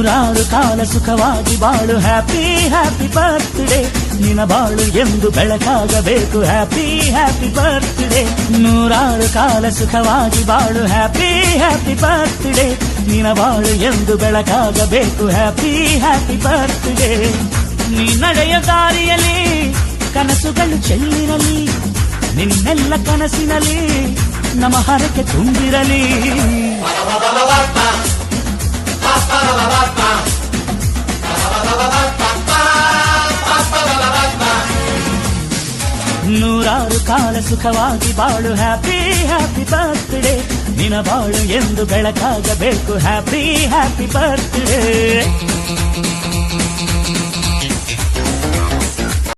ನೂರಾರು ಕಾಲ ಸುಖವಾಗಿ ಬಾಳು ಹ್ಯಾಪಿ ಹ್ಯಾಪಿ ಬರ್ತ್ಡೇ ನಿನ ಬಾಳು ಎಂದು ಬೆಳಕಾಗಬೇಕು ಹ್ಯಾಪಿ ಹ್ಯಾಪಿ ಬರ್ತ್ಡೇ ನೂರಾರು ಕಾಲ ಸುಖವಾಗಿ ಬಾಳು ಹ್ಯಾಪಿ ಹ್ಯಾಪಿ ಬರ್ತ್ಡೇ ನಿನ ಬಾಳು ಎಂದು ಬೆಳಕಾಗಬೇಕು ಹ್ಯಾಪಿ ಹ್ಯಾಪಿ ಬರ್ತ್ಡೇ ನೀ ನಡೆಯ ದಾರಿಯಲ್ಲಿ ಕನಸುಗಳು ಚೆಲ್ಲಿರಲಿ ನಿನ್ನೆಲ್ಲ ಕನಸಿನಲ್ಲಿ ನಮ್ಮ ಹರಕೆ ತುಂಬಿರಲಿ ನೂರಾರು ಕಾಲ ಸುಖವಾಗಿ ಬಾಳು ಹ್ಯಾಪಿ ಹ್ಯಾಪಿ ಬರ್ತ್ಡೇ ನಿನ ಬಾಳು ಎಂದು ಬೆಳಕಾಗಬೇಕು ಹ್ಯಾಪಿ ಹ್ಯಾಪಿ ಬರ್ತ್ಡೇ